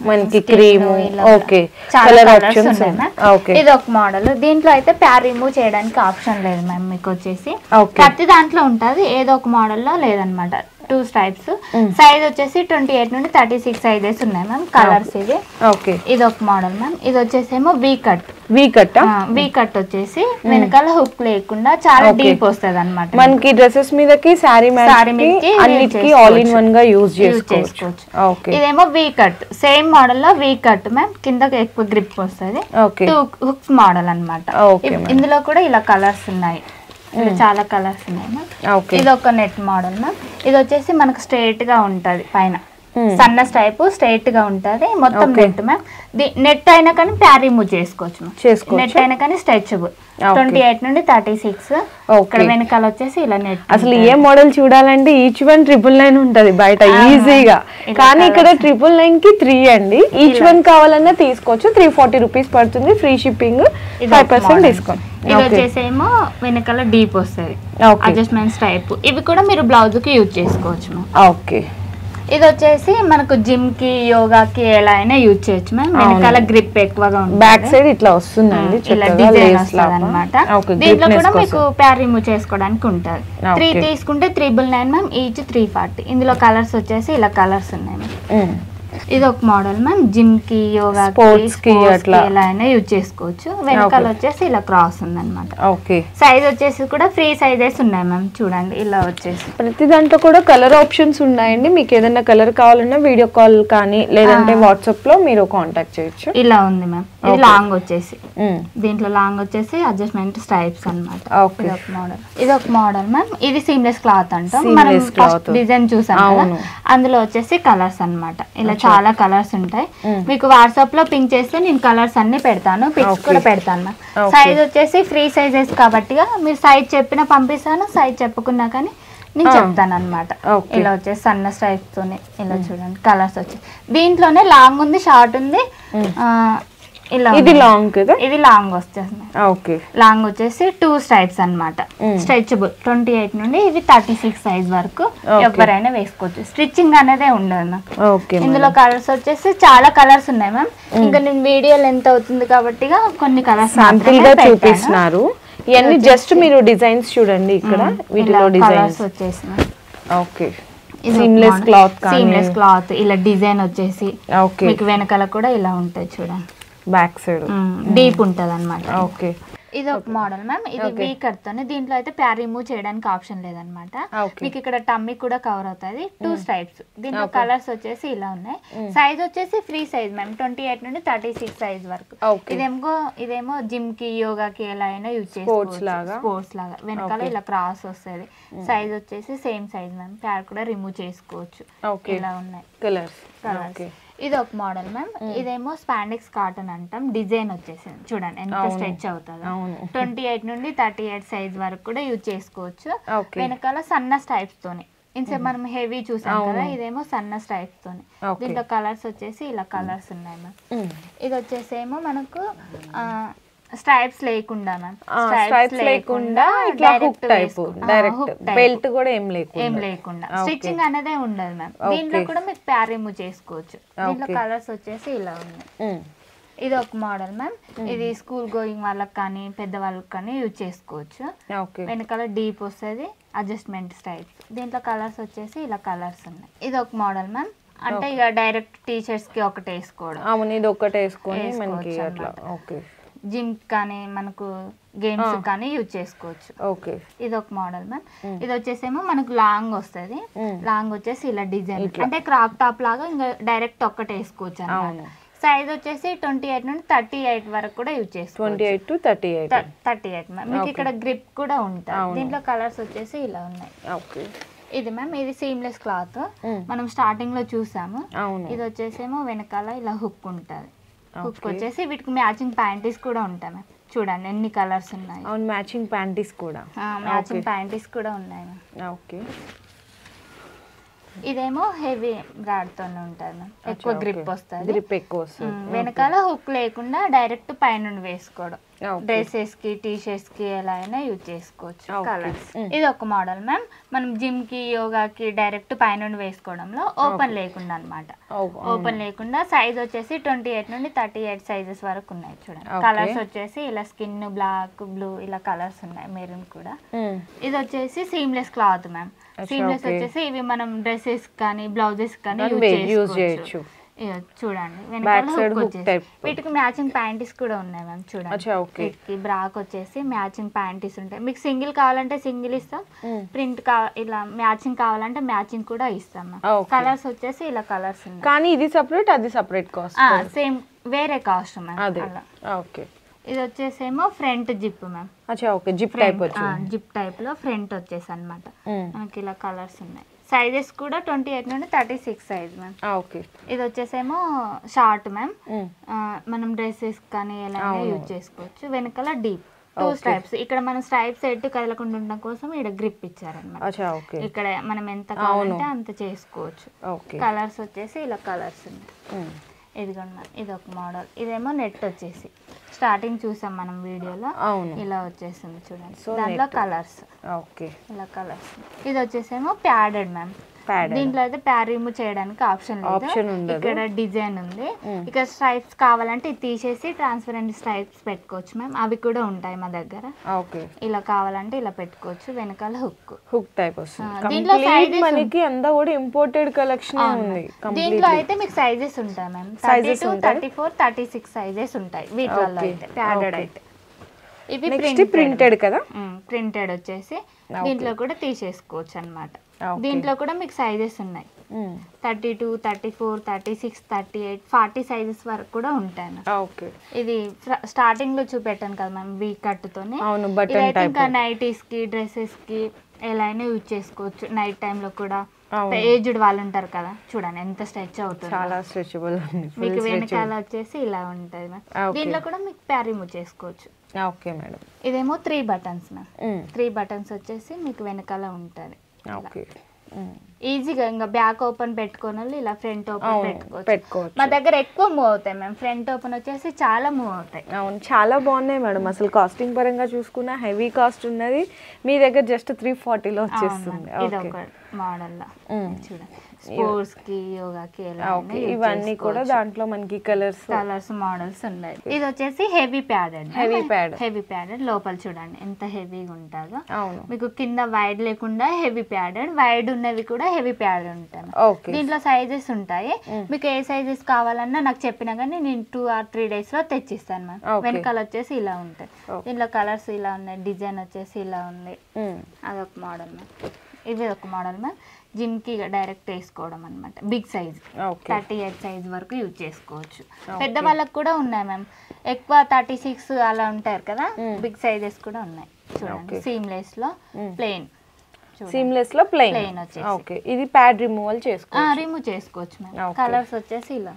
మనకి క్రీమ్, ఓకే, చాలా కలర్స్ ఉన్నాయి మ్యామ్. ఇది ఒక మోడల్. దీంట్లో అయితే ప్యార్ రిమూవ్ చేయడానికి ఆప్షన్ లేదు మ్యామ్. మీకు వచ్చేసి ప్రతి దాంట్లో ఉంటుంది, ఏదో ఒక మోడల్ లో లేదనమాట. 2 స్ట్రైప్స్. సైజ్ వచ్చేసి 28 నుండి 36 సైజెస్ ఉన్నాయి మ్యామ్. కలర్స్ ఇది. ఓకే, ఇది ఒక మోడల్ మ్యామ్. ఇది వచ్చేసేమో వీ కట్. వీ కట్ వచ్చేసి వెనకాల హుక్ లేకుండా చాలా డీప్ వస్తుంది అనమాట. మనకి డ్రెస్సెస్ మీదకి, సారీ మీదకి అన్నిటికి ఆల్ ఇన్ వన్ గా యూజ్ చేసుకోవచ్చు. ఇదేమో వీ కట్, సేమ్ మోడల్ లో వీ కట్ మ్యామ్. కింద ఎక్కువ గ్రిప్ వస్తుంది. 2 హుక్స్ మోడల్ అనమాట. ఇందులో కూడా ఇలా కలర్స్ ఉన్నాయి, చాలా కలర్స్ ఉన్నాయి మ్యామ్. ఇది ఒక నెట్ మోడల్ మ్యామ్. ఇది వచ్చేసి మనకు స్ట్రైట్ గా ఉంటది, పైన సన్న స్టైప్ స్ట్రైట్ గా ఉంటది మొత్తం. నెట్ మ్యామ్, నెట్ అయినా కానీ ప్యార్ రిమూవ్ చేసుకోవచ్చు. నెట్ అయినా కానీ స్ట్రెచబుల్. 28 నుండి 36. ఇక్కడ వెనకాల వచ్చేసి ఇలా నెట్. అసలు ఏ మోడల్ చూడాలంటే ఈచ్ వన్ 999 ఉంటది బయట ఈజీగా, కానీ ఇక్కడ 999 కి 3 అండి. ఈచ్ వన్ కావాలన్నా తీసుకోవచ్చు. 340 రూపీస్ పడుతుంది. Free shipping, 5% discount. ఇది వచ్చేసేమో వెనకాల డీప్ వస్తుంది, అడ్జస్ట్మెంట్స్ టైప్. ఇవి కూడా మీరు బ్లౌజ్ కి యూజ్ చేసుకోవచ్చు. ఓకే, ఇది వచ్చేసి మనకు జిమ్ కి, యోగాకి ఎలా అయినా యూజ్ చేయొచ్చు మ్యామ్. వెనకాల గ్రిప్ ఎక్కువగా ఉంటుంది. బ్యాక్ సైడ్ ఇట్లా వస్తుందండి, ఇలా డిజైన్ వస్తుంది అనమాట. దీంట్లో కూడా మీకు ప్యార్ రిమూవ్ చేసుకోవడానికి ఉంటుంది. 3 తీసుకుంటే 399 మ్యామ్. ఈచ్ 340. ఇందులో కలర్స్ వచ్చేసి ఇలా కలర్స్ ఉన్నాయి మ్యామ్. ఇది ఒక మోడల్ మ్యామ్. జిమ్ కి, యోగా, స్పోర్ట్స్ కి ఎలా అయినా యూజ్ చేసుకోవచ్చు. వెనకాల వచ్చేసి ఇలా క్రాస్ ఉంది అనమాట. ఓకే, సైజ్ వచ్చేసి కూడా ఫ్రీ సైజెస్ ఉన్నాయి మ్యామ్. చూడండి ఇలా వచ్చేసి ప్రతి దాంట్లో కూడా కలర్ ఆప్షన్స్ ఉన్నాయండి. మీకు ఏదైనా కలర్ కావాలన్నా వీడియో కాల్ కానీ లేదంటే వాట్సాప్ లో మీరు కాంటాక్ట్ చేయొచ్చు. ఇలా ఉంది మ్యామ్. ఇది లాంగ్ వచ్చేసి, దీంట్లో లాంగ్ వచ్చేసి అడ్జస్ట్మెంట్ స్ట్రైప్స్ అనమాట. ఇది ఒక మోడల్ మ్యామ్. ఇది సీమ్లెస్ క్లాత్ అంటాం. మనం ఫస్ట్ డిజైన్ చూసాం కదా, అందులో వచ్చేసి కలర్స్ అనమాట. ఇలా చాలా కలర్స్ ఉంటాయి. మీకు వాట్సాప్ లో పింక్ చేస్తే నేను కలర్స్ అన్ని పెడతాను, పిక్స్ కూడా పెడతాను. సైజ్ వచ్చేసి ఫ్రీ సైజెస్ కాబట్టి మీరు సైజ్ చెప్పినా పంపిస్తాను, సైజ్ చెప్పకున్నా కానీ నేను చెప్తాను అనమాట. ఇలా వచ్చేసి సన్న స్ట్రైప్స్ తోనే ఇలా చూడండి కలర్స్ వచ్చేసి. దీంట్లోనే లాంగ్ ఉంది, షార్ట్ ఉంది. ఇది లాంగ్ కదా, ఇది లాంగ్ వచ్చేస్తుంది. ఓకే, లాంగ్ వచ్చేసి 2 స్ట్రైప్స్ అన్నమాట. స్ట్రెచబుల్. 28 నుండి ఇది 36 సైజ్ వరకు ఎవరైనా వేసుకోవచ్చు. స్టిచ్చింగ్ అనేది ఉండదు. ఇందులో కలర్స్ వచ్చేసి చాలా కలర్స్ ఉన్నాయి మ్యామ్. ఇంకా నేను వీడియో లెంత్ అవుతుంది కాబట్టి కొన్ని కలర్స్ శాంపిల్ గా చూపిస్తున్నారు. ఇవన్నీ జస్ట్ మీరు డిజైన్స్ చూడండి. ఇక్కడ వీటిలో డిజైన్స్ వచ్చేసి ఓకే, సీమ్లెస్ క్లాత్ ఇలా డిజైన్ వచ్చేసి మీకు వెనకాల కూడా ఇలా ఉంటాయి చూడండి. బ్యాక్ సైడ్ డీప్ ఉంటది అనమాట. ఓకే, ఇది ఒక మోడల్ మ్యామ్. ఇది వీ కట్ తోనే. దీంట్లో అయితే ప్యార్ రిమూవ్ చేయడానికి ఆప్షన్ లేదనమాట. మీకు ఇక్కడ టమ్మీ కూడా కవర్ అవుతుంది. 2 స్ట్రైప్స్. దీంట్లో కలర్స్ వచ్చేసి ఇలా ఉన్నాయి. సైజ్ వచ్చేసి ఫ్రీ సైజ్ మ్యామ్. 28 నుండి 36 సైజ్ వరకు. ఇదేమో జిమ్ కి, యోగాకి ఎలా అయినా యూజ్ చేసుకోవచ్చు. స్పోర్ట్స్ లాగా. వెనకాల ఇలా క్రాస్ వస్తుంది. సైజ్ వచ్చేసి సేమ్ సైజ్ మ్యామ్. ప్యార్ కూడా రిమూవ్ చేసుకోవచ్చు. ఇలా ఉన్నాయి కలర్స్. ఇది ఒక మోడల్ మ్యామ్. ఇదేమో స్పాండెక్స్ కాటన్ అంటాం. డిజైన్ వచ్చేసింది చూడండి ఎంత స్ట్రెచ్ అవుతుందో. 28 నుండి 38 సైజ్ వరకు కూడా యూజ్ చేసుకోవచ్చు. వెనకాల సన్న స్ట్రైప్స్ తోని. ఇన్సేపు మనం హెవీ చూసాం కదా, ఇదేమో సన్న స్ట్రైప్స్ తోని. దీంట్లో కలర్స్ వచ్చేసి ఇలా కలర్స్ ఉన్నాయి మ్యామ్. ఇది వచ్చేసేమో మనకు స్ట్రైప్స్ లేకుండా మ్యామ్. స్ట్రైప్స్ లేకుండా బెల్ట్ కూడా ఏం లేకుండా స్టిచ్చింగ్ అనేదే ఉండదు మ్యామ్. దీంట్లో కూడా మీకు ప్యార్ రిమూవ్ చేసుకోవచ్చు. దీంట్లో కలర్స్ వచ్చేసి ఇలా ఉన్నాయి. ఇది ఒక మోడల్ మ్యామ్. ఇది స్కూల్ గోయింగ్ వాళ్ళకి కానీ పెద్ద వాళ్ళకి కానీ యూజ్ చేసుకోవచ్చు. వెనకాల డీప్ వస్తుంది, అడ్జస్ట్మెంట్ స్టైల్స్. దీంట్లో కలర్స్ వచ్చేసి ఇలా కలర్స్ ఉన్నాయి. ఇది ఒక మోడల్ మ్యామ్. అంటే ఇక డైరెక్ట్ టీషర్ట్స్ కి ఒకటి వేసుకోవడం, ఇది ఒకటి వేసుకొని జిమ్ కానీ మనకు గేమ్స్ కానీ యూజ్ చేసుకోవచ్చు. ఓకే. ఇది ఒక మోడల్ మ్యామ్. ఇది వచ్చేసేమో మనకు లాంగ్ వస్తుంది. లాంగ్ వచ్చేసి ఇలా డిజైన్ అంటే క్రాప్ టాప్ లాగా ఇంకా డైరెక్ట్ ఒక్కటి వేసుకోవచ్చు అన్నమాట. సైజ్ వచ్చేసి 28 నుండి 38 వరకు కూడా యూజ్ చేసుకోవచ్చు. 28 to 38 మ్యామ్. మీకు ఇక్కడ గ్రిప్ కూడా ఉంటుంది. దీంట్లో కలర్స్ వచ్చేసి ఇలా ఉన్నాయి. ఓకే. ఇది మ్యామ్ ఇది సీమ్లెస్ క్లాత్. మనం స్టార్టింగ్ లో చూసాము. ఇది వచ్చేసేమో వెనకాల ఇలా హుక్ ఉంటుంది. హుక్ వచ్చేసి వీటికి మ్యాచింగ్ ప్యాంటీస్ కూడా ఉంటాయి మ్యామ్. చూడండి ఎన్ని కలర్స్ ఉన్నాయి. అవును, మ్యాచింగ్ ప్యాంటీస్ కూడా ఉన్నాయి మ్యామ్. ఓకే. ఇదేమో హెవీ బ్రాడ్ తోనే ఉంటుంది మ్యామ్. ఎక్కువ గ్రిప్ వస్తుంది. గ్రిప్ ఎక్కువ వస్తుంది. వెనకాల హుక్ లేకుండా డైరెక్ట్ పైన వేసుకోవడం. డ్రెస్సెస్ కి టీషర్ట్స్ కి ఎలా అయినా యూజ్ చేసుకోవచ్చు. కలర్స్. ఇది ఒక మోడల్ మ్యామ్. మనం జిమ్ కి యోగాకి డైరెక్ట్ పైన వేసుకోవడంలో ఓపెన్ లేకుండా అన్నమాట. ఓపెన్ లేకుండా సైజ్ వచ్చేసి 28 నుండి 38 సైజెస్ వరకు ఉన్నాయి. చూడండి కలర్స్ వచ్చేసి ఇలా స్కిన్ బ్లాక్, బ్లూ ఇలా కలర్స్ ఉన్నాయి. మెరూన్ కూడా. ఇది వచ్చేసి సీమ్లెస్ క్లాత్ మ్యామ్. సీమ్లెస్ వచ్చేసి ఇవి మనం డ్రెస్సెస్ కానీ బ్లౌజెస్ కానీ యూజ్ చేయొచ్చు. చూడండి వీటికి మ్యాచింగ్ ప్యాంటీస్ కూడా ఉన్నాయి మ్యామ్. చూడండి బ్రాక్ వచ్చేసి మ్యాచింగ్ ప్యాంటీస్ ఉంటాయి. మీకు సింగిల్ కావాలంటే సింగిల్ ఇస్తాం, ప్రింట్ ఇలా మ్యాచింగ్ కావాలంటే మ్యాచింగ్ కూడా ఇస్తాం మ్యామ్. కలర్స్ వచ్చేసి ఇలా కలర్స్ ఉన్నాయి. కానీ ఇది సెపరేట్, అది సెపరేట్ కాస్ట్, సేమ్ వేరే కాస్ట్ మ్యామ్. ఓకే. ఇది వచ్చేసేమో front zip ma'am. Zip type zip type లో ఫ్రంట్ వచ్చేసి అన్నమాట. మనకి ఇలా కలర్స్ ఉన్నాయి. సైజెస్ కూడా 28 నుండి 36 సైజ్ మ్యామ్. ఓకే. ఇది వచ్చేసేమో షార్ట్ మ్యామ్. మనం డ్రెస్సెస్ కానీ ఎలా యూజ్ చేసుకోవచ్చు. వెనకాల డీప్ 2 స్ట్రైప్స్. ఇక్కడ మనం స్ట్రైప్స్ ఎటు కదలకుండా ఉండడం కోసం ఇక్కడ గ్రిప్ ఇచ్చారన్నమాట. ఇక్కడ మనం ఎంత కావాలంటే అంత చేసుకోవచ్చు. కలర్స్ వచ్చేసి ఇలా కలర్స్ ఉన్నాయి. ఇదిగోండి ఇది ఒక మోడల్. ఇదేమో నెట్ వచ్చేసి స్టార్టింగ్ చూసాం మనం వీడియోలో. ఇలా వచ్చేసింది చూడండి. దాంట్లో కలర్స్ ఇలా కలర్స్. ఇది వచ్చేసేమో ప్యాడెడ్ మ్యామ్. దీంట్లో అయితే ప్యాడ్ రిమూవ్ చేయడానికి ఆప్షన్ లేదు. ఇక్కడ డిజైన్ ఉంది. ఇక్కడ స్ట్రైప్స్ కావాలంటే ఇది తీసేసి ట్రాన్స్పరెంట్ స్ట్రైప్స్ పెట్టుకోవచ్చు మ్యామ్. అవి కూడా ఉంటాయి మా దగ్గర. ఇలా కావాలంటే ఇలా పెట్టుకోవచ్చు. వెనకాల హుక్ టైప్ వస్తుంది. దీంట్లో మనకి అంతా కూడా ఇంపోర్టెడ్ కలెక్షన్ ఉంది. దీంట్లో అయితే మీకు సైజెస్ ఉంటాయి మ్యామ్. 32, 34, 36 సైజెస్ ఉంటాయి వీటిల్లో అయితే. ప్యాడెడ్ అయితే ఇవి ప్రింటెడ్ కదా. ప్రింటెడ్ వచ్చేసి దీంట్లో కూడా తీసేసుకోవచ్చు అన్నమాట. దీంట్లో కూడా మీకు సైజెస్ ఉన్నాయి. 32, 34, 36, 38, 40 సైజెస్ వరకు కూడా ఉంటాయి. ఇది స్టార్టింగ్ లో చూపెట్టాను కదా మ్యామ్ వీ కట్ తోనే. ఇదైతే ఇంకా నైటీస్ కి డ్రెస్సెస్ కి ఎలా అయినా యూజ్ చేసుకోవచ్చు. నైట్ టైమ్ లో కూడా. ఏజ్డ్ వాళ్ళు ఉంటారు కదా, చూడండి ఎంత స్ట్రెచ్ అవుతుంది. చాలా స్ట్రెచబుల్. మీకు వెనకాల వచ్చేసి ఇలా ఉంటుంది మ్యామ్. దీంట్లో కూడా మీకు ప్యాడ్ రిమూవ్ చేసుకోవచ్చు. Okay madam. ఇదేమో 3 బటన్స్ మ్యామ్. 3 బటన్స్ వచ్చేసి మీకు వెనకాల ఉంటుంది. ఈజీగా ఇంకా బ్యాక్ ఓపెన్ పెట్టుకోని వాళ్ళు ఇలా ఫ్రంట్ ఓపెన్ పెట్టుకోవచ్చు. మా దగ్గర ఎక్కువ మూవ్ అవుతాయి మ్యామ్. ఫ్రంట్ ఓపెన్ వచ్చేసి చాలా మూవ్ అవుతాయి. అవును, చాలా బాగున్నాయి మేడం. అసలు కాస్టింగ్ పరంగా చూసుకున్నా హెవీ కాస్ట్ ఉన్నది. మీ దగ్గర జస్ట్ 340లో వచ్చేస్తుంది. ఇది ఒక మోడల్ లా చూడండి. స్పోర్ట్స్ కి యోగాకి ఇవన్నీ కూడా దాంట్లో మనకి కలర్స్ మోడల్స్ ఉన్నాయి. ఇది వచ్చేసి హెవీ ప్యాడెడ్ లోపల చూడండి ఎంత హెవీగా ఉంటుందో. మీకు కింద వైడ్ లేకుండా హెవీ ప్యాడెడ్, వైడ్ ఉన్నవి కూడా హెవీ ప్యాడెడ్ ఉంటాయి. దీంట్లో సైజెస్ ఉంటాయి. మీకు ఏ సైజెస్ కావాలన్నా నాకు చెప్పినా కానీ నేను 2 or 3 days లో తెచ్చిస్తాను మ్యామ్. వెనకాల వచ్చేసి ఇలా ఉంటాయి. దీంట్లో కలర్స్ ఇలా ఉన్నాయి. డిజైన్ వచ్చేసి ఇలా ఉంది. అదొక మోడల్ మ్యామ్. ఇది ఒక మోడల్ మ్యామ్. జిమ్ కి డైరెక్ట్ వేసుకోవడం అనమాట. బిగ్ సైజ్ 38 సైజ్ వరకు యూజ్ చేసుకోవచ్చు. పెద్ద వాళ్ళకి కూడా ఉన్నాయి మ్యామ్. ఎక్కువ 36 అలా ఉంటారు కదా, బిగ్ సైజెస్ కూడా ఉన్నాయి. చూడండి సీమ్లెస్ లో ప్లెయిన్ సీమ్లెస్ లో ప్లెయిన్ వచ్చేసి. ఓకే, ఇది ప్యాడ్ రిమూవల్ చేసుకోవచ్చు. రిమూవ్ చేసుకోవచ్చు మ్యామ్. కలర్స్ వచ్చేసి ఇలా.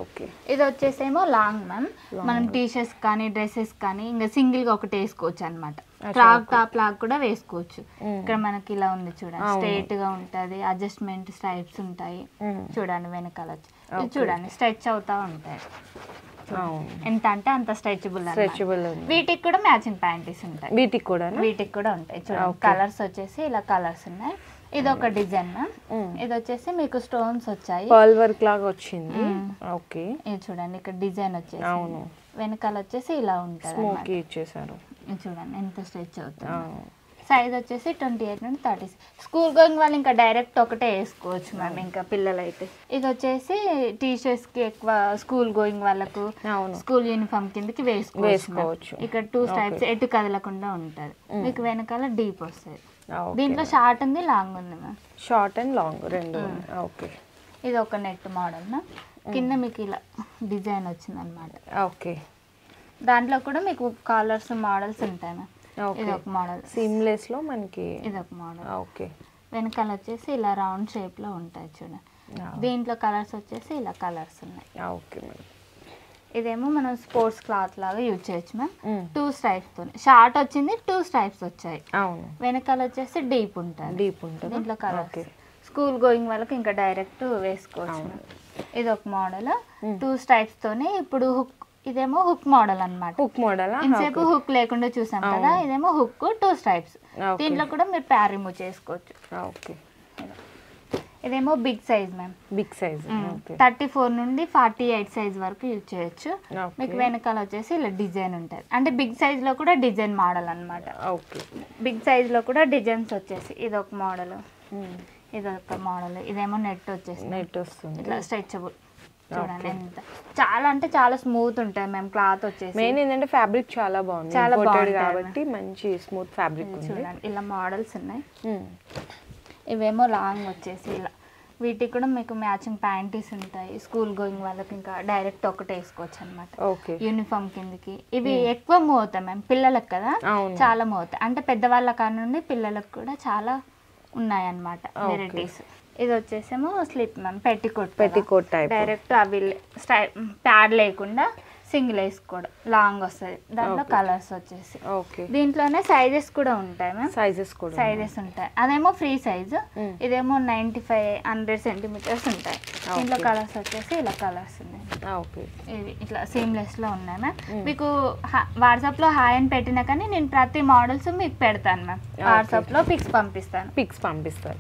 ఓకే, ఇది వచ్చేసేమో లాంగ్ మ్యామ్. మనం టీషర్ట్స్ కానీ డ్రెస్సెస్ కానీ ఇంకా సింగిల్ గా ఒకటి వేసుకోవచ్చు అనమాట. ఫ్రాక్ టాప్ లాగా కూడా వేసుకోవచ్చు. ఇక్కడ మనకి ఇలా ఉంది చూడండి, స్ట్రైట్ గా ఉంటది, అడ్జస్ట్మెంట్ స్ట్రైప్స్ ఉంటాయి చూడండి. వెనకాల ఇది చూడండి స్ట్రెచ్ అవుతా ఉంటాయి. ఎంత అంటే అంత స్ట్రెచబుల్. వీటికి కూడా మ్యాచింగ్ ప్యాంటీస్ ఉంటాయి. వీటికి కూడా ఉంటాయి చూడండి. కలర్స్ వచ్చేసి ఇలా కలర్స్ ఉన్నాయి. ఇది ఒక డిజైన్ మ్యామ్. ఇది వచ్చేసి మీకు స్టోన్స్ వచ్చాయి, పర్ల్ వర్క్ లాగా వచ్చింది. ఓకే, ఇది చూడండి ఇక్కడ డిజైన్ వచ్చేసి. అవును, వెనకాల వచ్చేసి ఇలా ఉంటుంది. స్మోకీ ఇచ్చేసారు. ఇది చూడండి ఎంత స్ట్రెచ్ అవుతుంది. సైజ్ వచ్చేసి 28 నుండి 30. స్కూల్ గోయింగ్ వాళ్ళు ఇంకా డైరెక్ట్ ఒకటే వేసుకోవచ్చు మ్యామ్. ఇంకా పిల్లలు అయితే ఇది వచ్చేసి టీషర్ట్స్ కి ఎక్కువ స్కూల్ గోయింగ్ వాళ్ళకు స్కూల్ యూనిఫామ్ కిందకి వేసుకోవచ్చు. ఇక్కడ 2 స్ట్రైప్స్ ఎటు కదలకుండా ఉంటది. మీకు వెనకాల డీప్ వస్తుంది. దీంట్లో షార్ట్ ఉంది, లాంగ్ ఉంది మ్యామ్. షార్ట్ అండ్ లాంగ్ రెండు. ఓకే, ఇది ఒక నెట్ మోడల్ మ్యామ్. కింద మీకు ఇలా డిజైన్ వచ్చింది అనమాట. ఓకే, దాంట్లో కూడా మీకు కలర్స్ మోడల్స్ ఉంటాయి మ్యామ్. ఇది ఒక మోడల్ సీమ్లెస్ లో మనకి. ఇది ఒక మోడల్. ఓకే, వెనకాల వచ్చేసి ఇలా రౌండ్ షేప్ లో ఉంటాయి చూడండి. దీంట్లో కలర్స్ వచ్చేసి ఇలా కలర్స్ ఉన్నాయి. Okay madam. ఇదేమో మనం స్పోర్ట్స్ క్లాత్ లాగా యూజ్ చేయొచ్చు మ్యామ్. 2 స్ట్రైప్స్ తో షార్ట్ వచ్చింది, 2 స్ట్రైప్స్ వచ్చాయి. అవును, వెనకాల వచ్చేసి డీప్ ఉంటుంది. దీంట్లో కలర్స్ స్కూల్ గోయింగ్ వాళ్ళకి ఇంకా డైరెక్ట్ వేసుకోవచ్చు. ఇది ఒక మోడల్ 2 స్ట్రైప్స్ తోనే. ఇప్పుడు హుక్, ఇదేమో హుక్ మోడల్ అన్నమాట. హుక్ మోడల్ ఇంతసేపు హుక్ లేకుండా చూసాం కదా, ఇదేమో హుక్ 2 స్ట్రైప్స్. దీంట్లో కూడా మీరు ప్యాడ్ రిమూవ్ చేసుకోవచ్చు. ఓకే, ఇదేమో big size ma'am. Big size 34 నుండి 48 సైజ్ వరకు యూజ్ చేయొచ్చు. మీకు వెనకాల వచ్చేసి ఇలా డిజైన్ ఉంటుంది. అంటే బిగ్ సైజ్ లో కూడా డిజైన్ మోడల్ అన్నమాట. ఓకే, బిగ్ సైజ్ లో కూడా డిజైన్స్ వచ్చేసి ఇది ఒక మోడల్, ఇది ఒక మోడల్. ఇదేమో నెట్ వచ్చేసి నెట్ వస్తుంది ఇట్లా స్ట్రెచబుల్. చూడండి ఎంత చాలా అంటే చాలా స్మూత్ ఉంటాయి మ్యామ్. క్లాత్ వచ్చేసి మెయిన్ ఏంటంటే ఫ్యాబ్రిక్ చాలా బాగుంది, చాలా బాగుంది కాబట్టి మంచి స్మూత్ ఫ్యాబ్రిక్ ఉంది. చూడండి ఇలా మోడల్స్ ఉన్నాయి. ఇవేమో లాంగ్ వచ్చేసి ఇలా. వీటికి కూడా మీకు మ్యాచింగ్ ప్యాంటీస్ ఉంటాయి. స్కూల్ గోయింగ్ వాళ్ళకి ఇంకా డైరెక్ట్ ఒకటే వేసుకోవచ్చు అనమాట, యూనిఫామ్ కిందకి. ఇవి ఎక్కువ మూవ్ అవుతాయి మ్యామ్, పిల్లలకు కదా చాలా మూవ్ అవుతాయి. అంటే పెద్దవాళ్ళ కాడ నుండి పిల్లలకు కూడా చాలా ఉన్నాయి అన్నమాట వెరైటీస్. ఇది వచ్చేసేమో slip ma'am, petticoat type. Direct అవి ప్యాడ్ లేకుండా సింగిల్ వేసుకోవడం, లాంగ్ వస్తుంది. దాంట్లో కలర్స్ వచ్చేసి దీంట్లోనే సైజెస్ కూడా ఉంటాయి మ్యామ్. సైజెస్ ఉంటాయి. అదేమో ఫ్రీ సైజ్, ఇదేమో 95-100 సెంటీమీటర్స్ ఉంటాయి. దీంట్లో కలర్స్ వచ్చేసి ఇలా కలర్స్ ఉన్నాయి. ఇవి ఇట్లా సీమ్లెస్ లో ఉన్నాయి మ్యామ్. మీకు వాట్సాప్ లో హాయ్ అని పెట్టినా కానీ నేను ప్రతి మోడల్స్ మీకు పెడతాను మ్యామ్. వాట్సాప్ లో పిక్స్ పంపిస్తాను.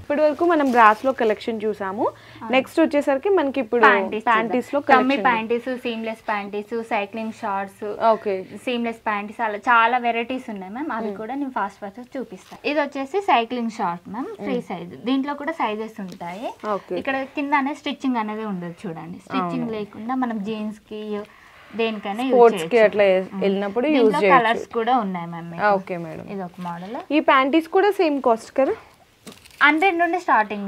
ఇప్పటి వరకు మనం బ్రాస్ లో కలెక్షన్ చూసాము. నెక్స్ట్ వచ్చేసరికి మనకి ఇప్పుడు ప్యాంటీస్ లో కమ్మీ panties, seamless panties, cycling shorts, seamless panties, అలా చాలా వెరైటీస్ ఉన్నాయి మ్యామ్. అవి కూడా నేను ఫాస్ట్ చూపిస్తాను. ఇది వచ్చేసి cycling short ma'am, free size. దీంట్లో కూడా సైజెస్ ఉంటాయి. ఇక్కడ కింద అనేది స్టిచ్చింగ్ అనేది ఉండదు చూడండి. స్టిచ్చింగ్ లేకుండా మనం జీన్స్ కి దేనికైనా కలర్స్ కూడా ఉన్నాయి మ్యామ్. ఓకే మేడం, ఇది ఒక మోడల్. ఈ ప్యాంటీస్ కూడా సేమ్ కాస్ట్ కదా? 100 నుండి స్టార్టింగ్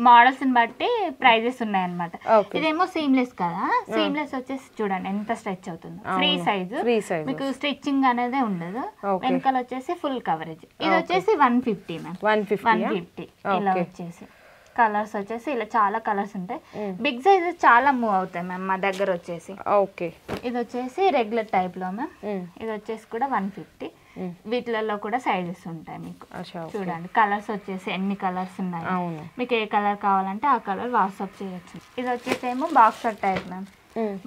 మోడల్స్ బట్టి ప్రైజెస్ ఉన్నాయి అనమాట. ఇదేమో సీమ్లెస్ కదా, సీమ్లెస్ వచ్చేసి చూడండి ఎంత స్ట్రెచ్ అవుతుంది. ఫ్రీ సైజ్, మీకు స్టిచ్చింగ్ అనేది ఉండదు. వెనకాల వచ్చేసి ఫుల్ కవరేజ్. ఇది వచ్చేసి 150 మ్యామ్, 150 ఇలా వచ్చేసి. కలర్స్ వచ్చేసి ఇలా చాలా కలర్స్ ఉంటాయి. బిగ్ సైజ్ చాలా మూవ్ అవుతాయి మ్యామ్ మా దగ్గర వచ్చేసి. ఇది వచ్చేసి రెగ్యులర్ టైప్ లో మ్యామ్. ఇది వచ్చేసి కూడా 150. వీటిలలో కూడా సైజెస్ ఉంటాయి మీకు. చూడండి కలర్స్ వచ్చేసి ఎన్ని కలర్స్ ఉన్నాయి. మీకు ఏ కలర్ కావాలంటే ఆ కలర్ వాట్సాప్ చేయొచ్చు. ఇది వచ్చేసి ఏమో బాక్సర్ టైప్ మ్యామ్.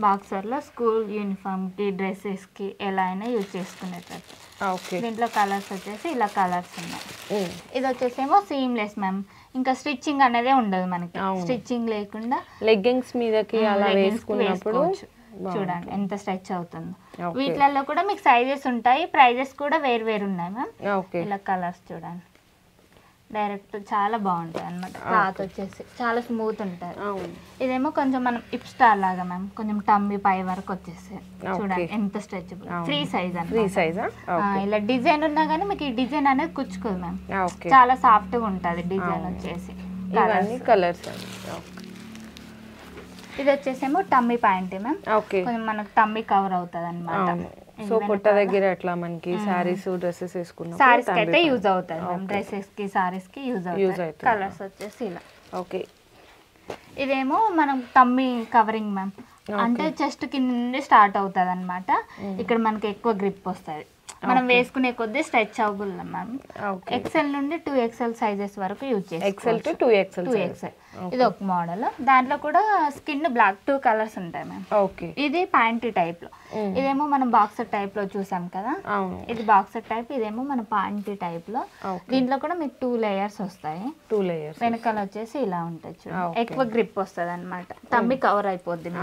బాక్సర్ లో స్కూల్ యూనిఫామ్ కి, డ్రెస్సెస్ కి ఎలా అయినా యూజ్ చేసుకునేటట్టు. దీంట్లో కలర్స్ వచ్చేసి ఇలా కలర్స్ ఉన్నాయి. ఇది వచ్చేసేమో సీమ్లెస్ మ్యామ్. ఇంకా స్టిచ్చింగ్ అనేది ఉండదు మనకి. స్టిచ్చింగ్ లేకుండా లెగ్గింగ్స్ మీదకి అలా వేసుకున్నప్పుడు చూడండి ఎంత స్ట్రెచ్ అవుతుందో. వీటిలలో కూడా మీకు సైజెస్ ఉంటాయి, ప్రైజెస్ కూడా వేరు వేరు ఉన్నాయి మ్యామ్. ఇలా కలర్స్ చూడండి డైరెక్ట్ చాలా బాగుంటాయి అన్నమాట. క్లాత్ వచ్చేసి చాలా స్మూత్ ఉంటాయి. ఇదేమో కొంచెం మనం హిప్ స్టార్ లాగా మ్యామ్, కొంచెం టమ్మీ పై వరకు వచ్చేసి చూడండి ఎంత స్ట్రెచబుల్. ఫ్రీ సైజ్ అన్నమాట. ఇలా డిజైన్ ఉన్నా కానీ మీకు ఈ డిజైన్ అనేది కుచ్చుకోదు మ్యామ్. చాలా సాఫ్ట్ గా ఉంటుంది డిజైన్ వచ్చేసి. కలర్స్ ఇది వచ్చేసేమో టమ్మీ ప్యాంట్ మ్యామ్. ఓకే, కొంచెం మనకు టమ్మీ కవర్ అవుతుంది అనమాట. సో పొట్ట దగ్గర ఎట్లా మనకి సారీస్ డ్రెస్సెస్ వేసుకున్నాం, సారీస్ కి అయితే యూజ్ అవుతుంది మ్యామ్. డ్రెస్సెస్ కి సారీస్ కి యూజ్ అవుతుంది. కలర్స్ వచ్చేసి ఇలా. ఓకే, ఇదేమో మనం టమ్మీ కవరింగ్ మ్యామ్. అంటే చెస్ట్ కింద నుండి స్టార్ట్ అవుతుంది అనమాట. ఇక్కడ మనకి ఎక్కువ గ్రిప్ వస్తుంది. మనం వేసుకునే కొద్దీ స్ట్రెచ్ అవ్వబుల్ మ్యామ్. ఎక్సెల్ నుండి 2XL సైజెస్ వరకు యూజ్ చేస్తాం. XL to 2XL. ఇది ఒక మోడల్. దాంట్లో కూడా స్కిన్ బ్లాక్ 2 కలర్స్ ఉంటాయి మ్యామ్. ఓకే, ఇది ప్యాంటీ టైప్ లో. ఇదేమో మనం బాక్సర్ టైప్ లో చూసాం కదా, ఇది బాక్సర్ టైప్. ఇదేమో మన ప్యాంటీ టైప్ లో. దీంట్లో కూడా మీకు 2 లేయర్స్ వస్తాయి. 2 లేయర్స్. వెనకాల వచ్చేసి ఇలా ఉంటుంది చూడండి. ఎక్కువ గ్రిప్ వస్తుంది అనమాట. టమ్మీ కవర్ అయిపోద్ది.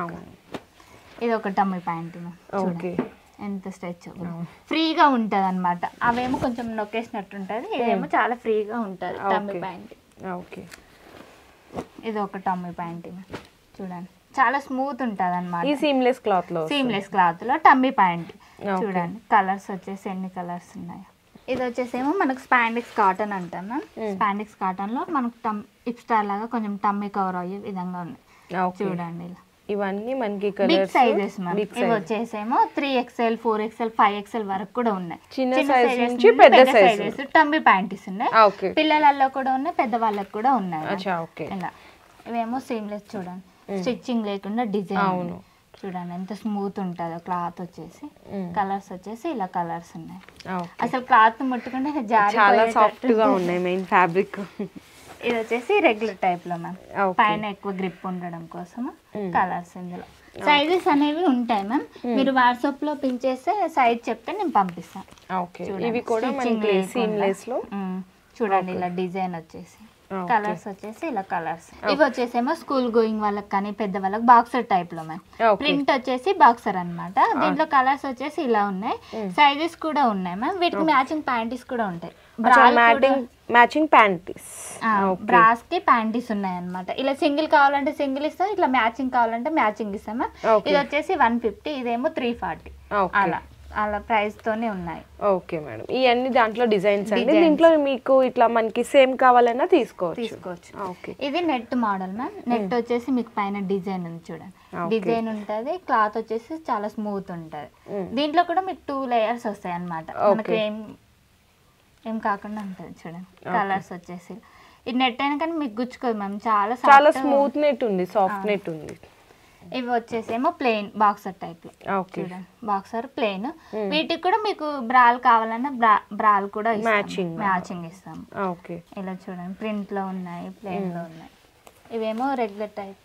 ఇది ఒక టమ్మీ ప్యాంట్ మ్యామ్. ఓకే, ఎంత స్ట్రెచ్ ఫ్రీగా ఉంటుంది అనమాట. అవేమో కొంచెం నొక్కేసినట్టు ఉంటుంది, ఇదేమో చాలా ఫ్రీగా ఉంటుంది టమ్మీ ప్యాంట్. ఓకే, ఇది ఒక టమ్మీ ప్యాంట్ చూడండి, చాలా స్మూత్ ఉంటుంది అనమాట. ఈ సీమ్లెస్ క్లాత్ లో, సీమ్లెస్ క్లాత్ లో టమ్మీ ప్యాంట్ చూడండి. కలర్స్ వచ్చేసి ఎన్ని కలర్స్ ఉన్నాయి. ఇది వచ్చేసేమో మనకు స్పాండిక్స్ కాటన్ అంటాం మ్యామ్. స్పాండిక్స్ కాటన్ లో మనకు ఇప్స్టార్ లాగా కొంచెం టమ్మీ కవర్ అయ్యే విధంగా ఉన్నాయి చూడండి. ఇలా ఇవన్నీ మనకి బిగ్ సైజెస్ మ్యామ్. ఇవి వచ్చేసేమో 3XL 4XL 5XL వరకు కూడా ఉన్నాయి. చిన్న సైజ్ నుంచి పెద్ద సైజెస్ టమ్మీ ప్యాంటీస్ ఉన్నాయి. పిల్లలలో కూడా ఉన్నాయి, పెద్దవాళ్ళకి కూడా ఉన్నాయి. ఇలా ఇవేమో సీమ్లెస్ చూడండి, స్టిచ్చింగ్ లేకుండా డిజైన్ చూడండి ఎంత స్మూత్ ఉంటుందో. క్లాత్ వచ్చేసి కలర్స్ వచ్చేసి ఇలా కలర్స్ ఉన్నాయి. అసలు క్లాత్ ముట్టుకుంటే చాలా సాఫ్ట్ గా ఉన్నాయి. Main fabric. ఇది వచ్చేసి రెగ్యులర్ టైప్ లో మ్యామ్. పైన ఎక్కువ గ్రిప్ ఉండడం కోసం కలర్స్. ఇందులో సైజెస్ అనేవి ఉంటాయి మ్యామ్. మీరు వాట్సాప్ లో పిన్ చేస్తే సైజ్ చెప్తే నేను పంపిస్తాను. ఇవి కూడా మనకి సీమ్లెస్ లో చూడండి. ఇలా డిజైన్ వచ్చేసి కలర్స్ వచ్చేసి ఇలా కలర్స్. ఇవి వచ్చేసేమో స్కూల్ గోయింగ్ వాళ్ళకి కానీ పెద్ద వాళ్ళకి బాక్సర్ టైప్ లో మ్యామ్. ప్రింట్ వచ్చేసి బాక్సర్ అన్నమాట. దీంట్లో కలర్స్ వచ్చేసి ఇలా ఉన్నాయి. సైజెస్ కూడా ఉన్నాయి మ్యామ్. వీటికి మ్యాచింగ్ ప్యాంటీస్ కూడా ఉంటాయి. మ్యాచింగ్ ప్యాంటీస్, బ్రాస్ కి ప్యాంటీస్ ఉన్నాయి అన్నమాట. ఇలా సింగిల్ కావాలంటే సింగిల్ ఇస్తాం, ఇట్లా మ్యాచింగ్ కావాలంటే మ్యాచింగ్ ఇస్తామా. ఇది వచ్చేసి 150, ఇదేమో 340. అలా అలా ప్రైస్ తోనే ఉన్నాయి. ఓకే మేడం, ఇవన్నీ దాంట్లో డిజైన్స్ అండి. దీంట్లో మీకు ఇట్లా మనకి సేమ్ కావాలన్నా తీసుకోవచ్చు. ఓకే, ఇది నెట్ మోడల్ మ్యామ్. నెట్ వచ్చేసి మీకు పైన డిజైన్ ఉంది చూడండి. డిజైన్ ఉంటది, క్లాత్ వచ్చేసి చాలా స్మూత్ ఉంటది. దీంట్లో కూడా మీకు 2 లేయర్స్ వస్తాయి అన్నమాట. మనకి ఏం కాకుండా ఉంటుంది చూడండి. కలర్స్ వచ్చేసి ఇది నెట్ అయినా కానీ మీకు గుచ్చుకోదు మ్యామ్. చాలా స్మూత్ నెట్ ఉంది, సాఫ్ట్ నెట్ ఉంది. ఇవి వచ్చేసేమో ప్లెయిన్ బాక్సర్ టైప్ లో చూడండి. Boxer plain. వీటికి కూడా మీకు బ్రాల్ కావాలన్నా బ్రాల్ కూడా మ్యాచింగ్ ఇస్తాము. ఇలా చూడండి, ప్రింట్ లో ఉన్నాయి, ప్లెయిన్ లో ఉన్నాయి. ఇవేమో regular type,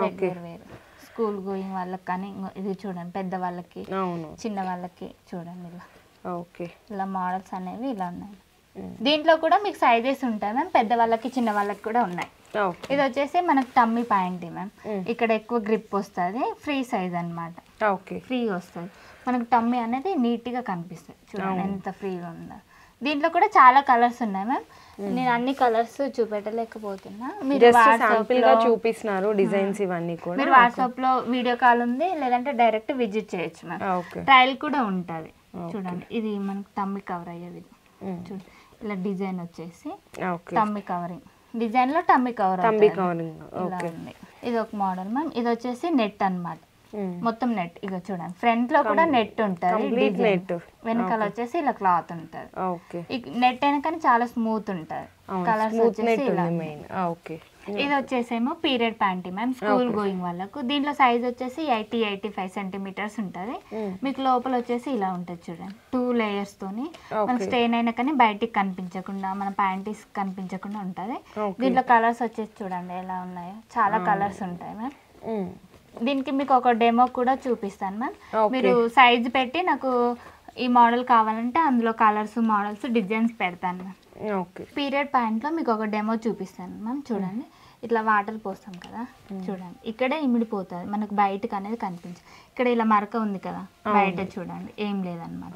regular wear school going వాళ్ళకి కానీ. ఇది చూడండి పెద్ద వాళ్ళకి, చిన్న వాళ్ళకి చూడండి. ఇలా ఇలా మోడల్స్ అనేవి ఇలా ఉన్నాయి. దీంట్లో కూడా మీకు సైజెస్ ఉంటాయి మ్యామ్. పెద్ద వాళ్ళకి చిన్న వాళ్ళకి కూడా ఉన్నాయి. ఇది వచ్చేసి మనకు టమ్మీ ప్యాంటీ మ్యామ్. ఇక్కడ ఎక్కువ గ్రిప్ వస్తుంది, ఫ్రీ సైజ్ అనమాట. ఫ్రీ వస్తుంది మనకు. టమ్మీ అనేది నీట్ గా కనిపిస్తుంది చూడండి ఎంత ఫ్రీగా ఉందో. దీంట్లో కూడా చాలా కలర్స్ ఉన్నాయి మ్యామ్. నేను అన్ని కలర్స్ చూపెట్టలేకపోతున్నా. మీరు చూపిస్తున్నారు డిజైన్స్ ఇవన్నీ కూడా. మీరు వాట్సాప్ లో వీడియో కాల్ ఉంది, లేదంటే డైరెక్ట్ విజిట్ చేయొచ్చు మ్యామ్. ట్రయల్ కూడా ఉంటుంది చూడండి. ఇది మనకు టమ్మీ కవర్ అయ్యేది చూడండి. ఇలా డిజైన్ వచ్చేసి టమ్మీ కవరింగ్ డిజైన్ లో టమ్మీ కవర్ ఉంది. ఇది ఒక మోడల్ మ్యామ్. ఇది వచ్చేసి నెట్ అన్నమాట. మొత్తం నెట్. ఇక చూడండి ఫ్రంట్ లో కూడా నెట్ ఉంటుంది, వెనకాల వచ్చేసి ఇలా క్లాత్ ఉంటుంది. నెట్ అయినా కానీ చాలా స్మూత్ ఉంటుంది. కలర్స్ వచ్చేసి ఇలా. ఇది వచ్చేసేమో period panty ma'am, school going వాళ్ళకు. దీంట్లో సైజ్ వచ్చేసి 80-85 సెంటీమీటర్స్ ఉంటుంది. మీకు లోపల వచ్చేసి ఇలా ఉంటుంది చూడండి. 2 లేయర్స్ తోని మనకి స్టెయిన్ అయినా కానీ బయటికి కనిపించకుండా, మన ప్యాంటీస్ కనిపించకుండా ఉంటుంది. దీంట్లో కలర్స్ వచ్చేసి చూడండి ఎలా ఉన్నాయో. చాలా కలర్స్ ఉంటాయి మ్యామ్. దీనికి మీకు ఒక డెమో కూడా చూపిస్తాను మ్యామ్. మీరు సైజ్ పెట్టి నాకు ఈ మోడల్ కావాలంటే అందులో కలర్స్, మోడల్స్, డిజైన్స్ పెడతాను మ్యామ్. పీరియడ్ ప్యాంట్ లో మీకు ఒక డెమో చూపిస్తాను మ్యామ్. చూడండి ఇట్లా వాటర్ పోస్తాం కదా చూడండి, ఇక్కడే ఇమిడిపోతుంది మనకు, బయటకు అనేది కనిపించదు. ఇక్కడ ఇలా మరక ఉంది కదా బయట చూడండి, ఏం లేదన్నమాట.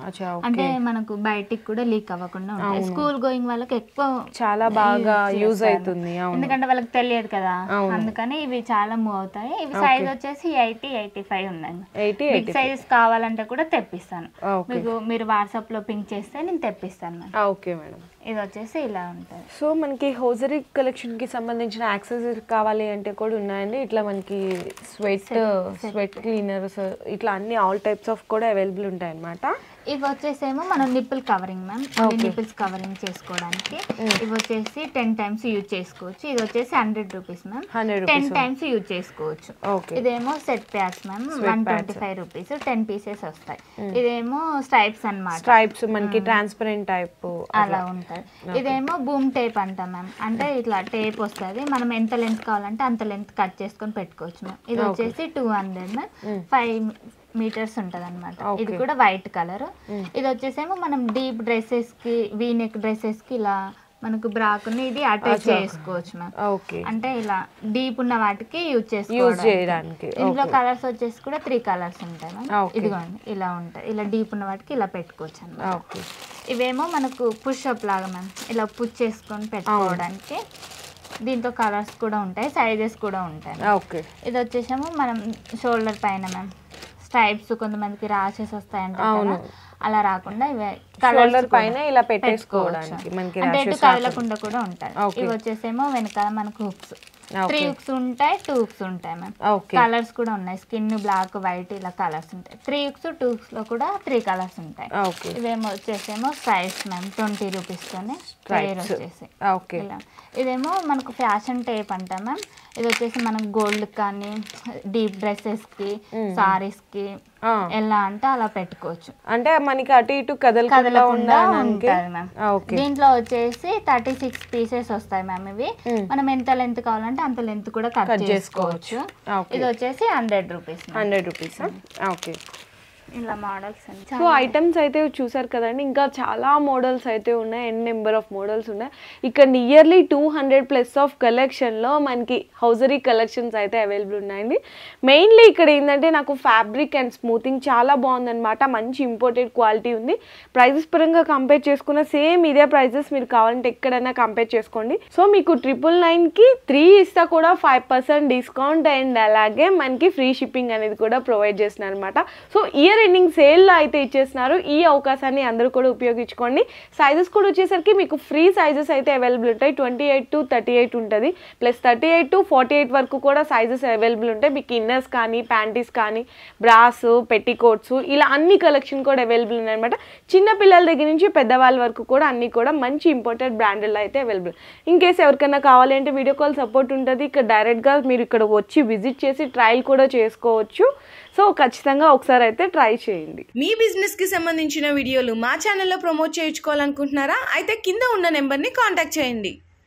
అంటే మనకు బయటికి కూడా లీక్ అవ్వకుండా ఉంటాయి. స్కూల్ గోయింగ్ వాళ్ళకి ఎక్కువ చాలా బాగా యూజ్ అవుతుంది, ఎందుకంటే వాళ్ళకి తెలియదు కదా, అందుకని ఇవి చాలా మూవ్ అవుతాయి. ఇవి సైజ్ వచ్చేసి 80-85 ఉన్నాయి. బిగ్ సైజెస్ కావాలంటే కూడా తెప్పిస్తాను మీకు. మీరు వాట్సాప్ లో పింక్ చేస్తే నేను తెప్పిస్తాను. Okay madam. ఇది వచ్చేసి ఇలా ఉంటుంది. సో మనకి హోజరీ కలెక్షన్కి సంబంధించిన యాక్సెసరీస్ కావాలి అంటే కూడా ఉన్నాయండి. ఇట్లా మనకి స్వెట్ క్లీనర్స్ ఇట్లా అన్ని ఆల్ టైప్స్ ఆఫ్ కూడా అవైలబుల్ ఉంటాయి అన్నమాట. ఇవి వచ్చేసేమో మనం nipple covering ma'am, nipples covering చేసుకోవడానికి. ఇవి వచ్చేసి 10 times యూజ్ చేసుకోవచ్చు. ఇది వచ్చేసి 100 rupees మ్యామ్, 10 times యూజ్ చేసుకోవచ్చు. ఇదేమో set packs ma'am, 125 rupees, 10 pieces వస్తాయి. ఇదేమో స్ట్రైప్స్ అన్నమాట, స్ట్రైప్స్ మనకి ట్రాన్స్పరెంట్ టైప్ అలా ఉంటుంది. ఇదేమో బూమ్ టేప్ అంటాం మ్యామ్, అంటే ఇట్లా టేప్ వస్తుంది, మనం ఎంత లెంత్ కావాలంటే అంత లెంత్ కట్ చేసుకొని పెట్టుకోవచ్చు మ్యామ్. ఇది వచ్చేసి 200 మ్యామ్, 5 meters ఉంటుంది అనమాట. ఇది కూడా వైట్ కలర్. ఇది వచ్చేసేమో మనం డీప్ డ్రెస్సెస్ కి, వీ నెక్ డ్రెస్సెస్ కి ఇలా మనకు బ్రాకుని ఇది అటాచ్ చేసుకోవచ్చు మ్యామ్. అంటే ఇలా డీప్ ఉన్న వాటికి యూజ్ చేసుకోవడానికి. ఇందులో కలర్స్ వచ్చేసి కూడా 3 colors ఉంటాయి మ్యామ్. ఇదిగోండి ఇలా ఉంటాయి, ఇలా డీప్ ఉన్న వాటికి ఇలా పెట్టుకోవచ్చు అన్నమాట. ఇవేమో మనకు పుష్ అప్ లాగా మ్యామ్, ఇలా పుష్ చేసుకొని పెట్టుకోవడానికి. దీంతో కలర్స్ కూడా ఉంటాయి, సైజెస్ కూడా ఉంటాయి. ఇది వచ్చేసేమో మనం షోల్డర్ పైన మ్యామ్ స్ట్రైప్స్, కొంతమందికి ర్యాషెస్ వస్తాయంటే అలా రాకుండా ఇవి కలర్స్ పైన ఇలా పెట్టేసుకోవడానికి, అంటే ఎటు కదలకుండా కూడా ఉంటాయి. ఇవి వచ్చేసేమో వెనకాల మనకు హుక్స్, 3 hooks ఉంటాయి, 2 hooks ఉంటాయి మ్యామ్. కలర్స్ కూడా ఉన్నాయి, స్కిన్, బ్లాక్, వైట్ ఇలా కలర్స్ ఉంటాయి. 3 hooks, 2 hooks లో కూడా 3 colors ఉంటాయి. ఇవేమో వచ్చేసేమో ప్రైస్ మ్యామ్ 20 rupees తోనే ప్రైస్ వచ్చేసి. ఇదేమో మనకు ఫ్యాషన్ టేప్ అంటాం మ్యామ్. ఇది వచ్చేసి మనం గోల్డ్ కానీ డీప్ డ్రెస్సెస్ కి, సారీస్ కి ఎలా అంటే అలా పెట్టుకోవచ్చు, అంటే మనకి అటు ఇటు కదలకుండా ఉంటుంది మ్యామ్. దీంట్లో వచ్చేసి 36 pieces వస్తాయి మ్యామ్. ఇవి మనం ఎంత లెంత్ కావాలంటే అంత లెంత్ కూడా కట్ చేసుకోవచ్చు. ఇది వచ్చేసి 100 rupees. 100 rupees. ఓకే. ఇలా మోడల్స్. సో ఐటమ్స్ అయితే చూసారు కదండి, ఇంకా చాలా మోడల్స్ అయితే ఉన్నాయి, నెంబర్ ఆఫ్ మోడల్స్ ఉన్నాయి. ఇక్కడ నియర్లీ 200+ ఆఫ్ కలెక్షన్లో మనకి హౌజరీ కలెక్షన్స్ అయితే అవైలబుల్ ఉన్నాయండి. మెయిన్లీ ఇక్కడ ఏంటంటే నాకు ఫ్యాబ్రిక్ అండ్ స్మూతింగ్ చాలా బాగుందన్నమాట, మంచి ఇంపోర్టెడ్ క్వాలిటీ ఉంది. ప్రైజెస్ పరంగా కంపేర్ చేసుకున్న సేమ్ ఇదే ప్రైజెస్ మీరు కావాలంటే ఎక్కడైనా కంపేర్ చేసుకోండి. సో మీకు 999కి 3 ఇస్తా కూడా 5% డిస్కౌంట్ అండ్ అలాగే మనకి ఫ్రీ షిప్పింగ్ అనేది కూడా ప్రొవైడ్ చేస్తున్నారు అనమాట. సో ఇయర్ ఎండింగ్ సేల్లో అయితే ఇచ్చేస్తున్నారు. ఈ అవకాశాన్ని అందరూ కూడా ఉపయోగించుకోండి. సైజెస్ కూడా వచ్చేసరికి మీకు ఫ్రీ సైజెస్ అయితే అవైలబుల్ ఉంటాయి. 28 to 38 ఉంటుంది, ప్లస్ 38 to 48 వరకు కూడా సైజెస్ అవైలబుల్ ఉంటాయి. మీకు ఇన్నర్స్ కానీ, ప్యాంటీస్ కానీ, బ్రాస్, పెట్టికోట్స్ ఇలా అన్ని కలెక్షన్ కూడా అవైలబుల్ ఉన్నాయన్నమాట. చిన్న పిల్లల దగ్గర నుంచి పెద్దవాళ్ళ వరకు కూడా అన్ని కూడా మంచి ఇంపోర్టెడ్ బ్రాండెడ్లో అయితే అవైలబుల్. ఇన్ కేసు ఎవరికైనా కావాలి అంటే వీడియో కాల్ సపోర్ట్ ఉంటుంది. ఇక్కడ డైరెక్ట్గా మీరు ఇక్కడ వచ్చి విజిట్ చేసి ట్రయల్ కూడా చేసుకోవచ్చు. సో ఖచ్చితంగా ఒకసారి అయితే ట్రై చేయండి. మీ బిజినెస్ కి సంబంధించిన వీడియోలు మా ఛానల్లో ప్రమోట్ చేయించుకోవాలనుకుంటున్నారా? అయితే కింద ఉన్న నెంబర్ని కాంటాక్ట్ చేయండి.